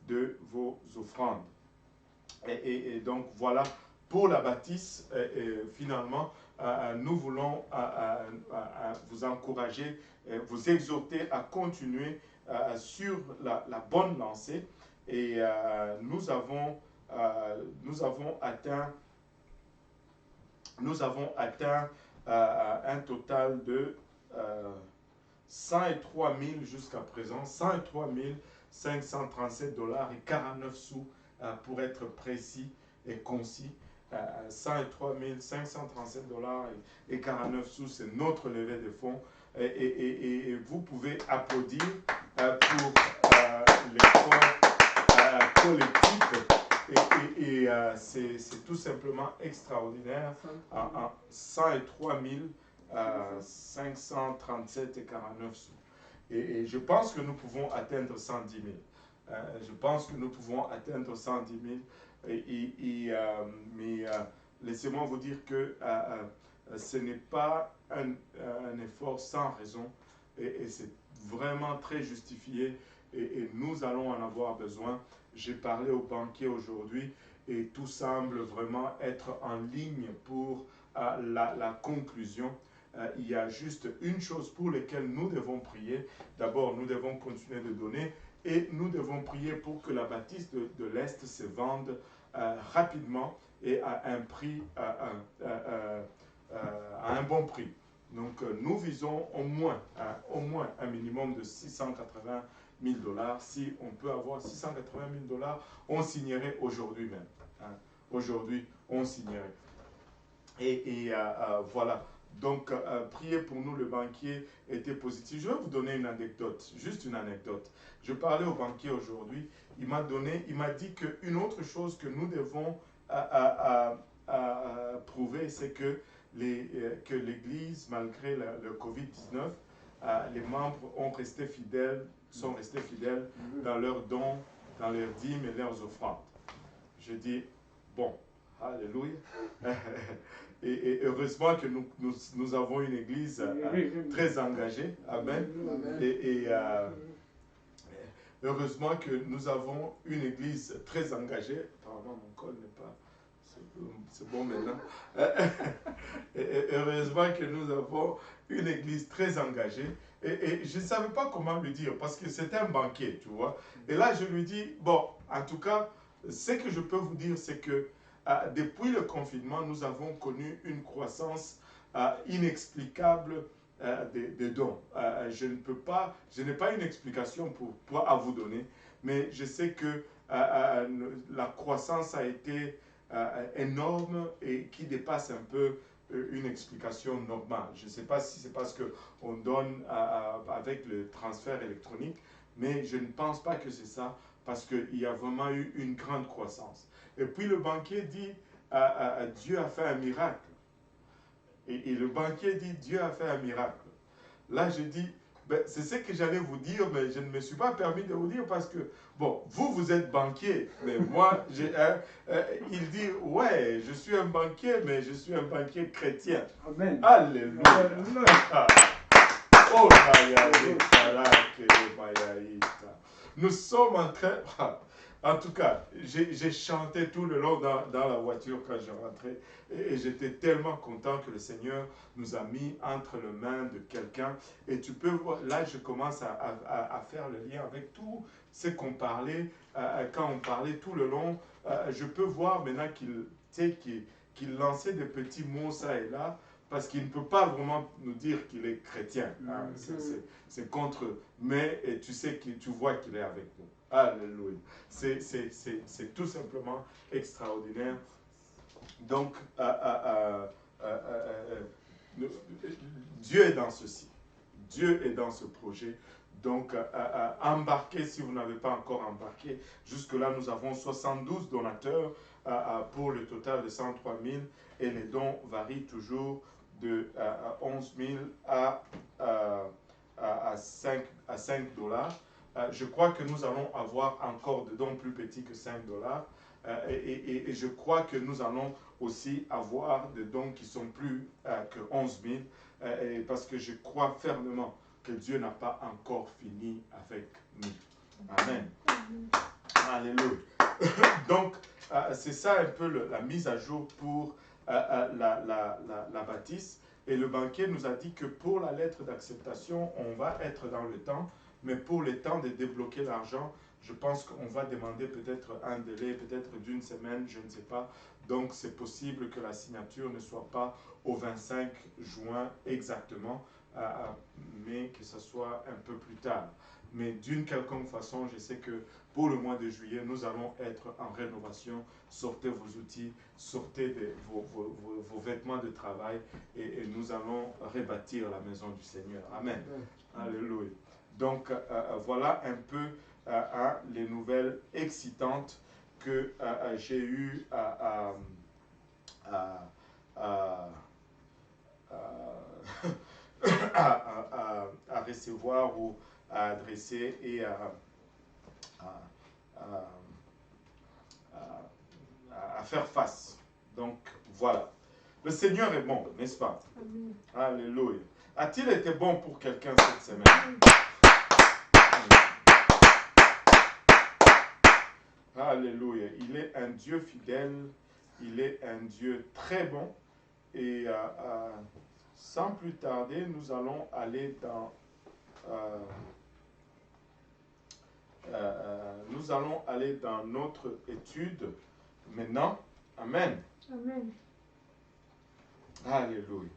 de vos offrandes. Et donc voilà, pour la bâtisse, finalement, nous voulons vous encourager, vous exhorter à continuer sur la bonne lancée. Et nous avons atteint un total de 103 000 jusqu'à présent, 103 537 dollars et 49 sous pour être précis et concis. 103 537 dollars et 49 sous, c'est notre levée de fonds. Et vous pouvez applaudir pour l'effort collectif. Et c'est tout simplement extraordinaire. 103 537 et 49 sous. Et je pense que nous pouvons atteindre 110 000. Je pense que nous pouvons atteindre 110 000. Mais laissez-moi vous dire que ce n'est pas un effort sans raison. Et c'est vraiment très justifié. Et nous allons en avoir besoin. J'ai parlé aux banquiers aujourd'hui et tout semble vraiment être en ligne pour la conclusion. Il y a juste une chose pour laquelle nous devons prier. D'abord, nous devons continuer de donner et nous devons prier pour que la bâtisse de l'Est se vende rapidement et à un prix, à un bon prix. Donc, nous visons au moins un minimum de 680 000 dollars. Si on peut avoir 680 000 dollars, on signerait aujourd'hui même. Aujourd'hui, on signerait. Et voilà. Donc, priez pour nous, le banquier était positif. Je vais vous donner une anecdote, juste une anecdote. Je parlais au banquier aujourd'hui, il m'a dit qu'une autre chose que nous devons prouver, c'est que l'Église, malgré le Covid-19, les membres sont restés fidèles dans leurs dons, dans leurs dîmes et leurs offrandes. Je dis, bon, alléluia. Et heureusement que nous avons une église très engagée. Amen. Et heureusement que nous avons une église très engagée. Apparemment, mon col n'est pas... C'est bon maintenant. Et heureusement que nous avons une église très engagée. Et je ne savais pas comment lui dire parce que c'était un banquier, tu vois. Et là, je lui dis, bon, en tout cas, ce que je peux vous dire, c'est que depuis le confinement, nous avons connu une croissance inexplicable des dons. Je n'ai pas une explication à vous donner, mais je sais que la croissance a été énorme et qui dépasse un peu une explication normale. Je ne sais pas si c'est parce qu'on donne avec le transfert électronique, mais je ne pense pas que c'est ça, parce qu'il y a vraiment eu une grande croissance. Et puis le banquier dit, Dieu a fait un miracle. Et le banquier dit, Dieu a fait un miracle. Là, je dis, ben, c'est ce que j'allais vous dire, mais je ne me suis pas permis de vous dire parce que, bon, vous êtes banquier, mais moi, il dit, ouais, je suis un banquier, mais je suis un banquier chrétien. Amen. Alléluia. Oh, nous sommes en train... En tout cas, j'ai chanté tout le long dans la voiture quand je rentrais et j'étais tellement content que le Seigneur nous a mis entre les mains de quelqu'un. Et tu peux voir, là je commence à faire le lien avec tout ce qu'on parlait, quand on parlait tout le long. Je peux voir maintenant qu'il lançait des petits mots ça et là, parce qu'il ne peut pas vraiment nous dire qu'il est chrétien. Hein. C'est contre, mais tu sais, tu vois qu'il est avec nous. Alléluia. C'est tout simplement extraordinaire. Donc, Dieu est dans ceci. Dieu est dans ce projet. Donc, embarquez si vous n'avez pas encore embarqué. Jusque-là, nous avons 72 donateurs pour le total de 103 000 et les dons varient toujours de 11 000 à 5 dollars. Je crois que nous allons avoir encore de dons plus petits que 5 dollars. Et je crois que nous allons aussi avoir des dons qui sont plus que 11 000. Parce que je crois fermement que Dieu n'a pas encore fini avec nous. Amen. Alléluia. Donc, c'est ça un peu la mise à jour pour la bâtisse. Et le banquier nous a dit que pour la lettre d'acceptation, on va être dans le temps, mais pour le temps de débloquer l'argent, je pense qu'on va demander peut-être un délai, peut-être d'une semaine, je ne sais pas. Donc c'est possible que la signature ne soit pas au 25 juin exactement, mais que ce soit un peu plus tard. Mais d'une quelconque façon, je sais que pour le mois de juillet, nous allons être en rénovation. Sortez vos outils, sortez vos vêtements de travail et nous allons rebâtir la maison du Seigneur. Amen. Alléluia. Donc voilà un peu les nouvelles excitantes que j'ai eues à recevoir ou à adresser et à faire face. Donc voilà. Le Seigneur est bon, n'est-ce pas? Amen. Alléluia. A-t-il été bon pour quelqu'un cette semaine? Alléluia. Il est un Dieu fidèle, il est un Dieu très bon. Et sans plus tarder, nous allons aller dans notre étude maintenant. Amen. Amen. Alléluia.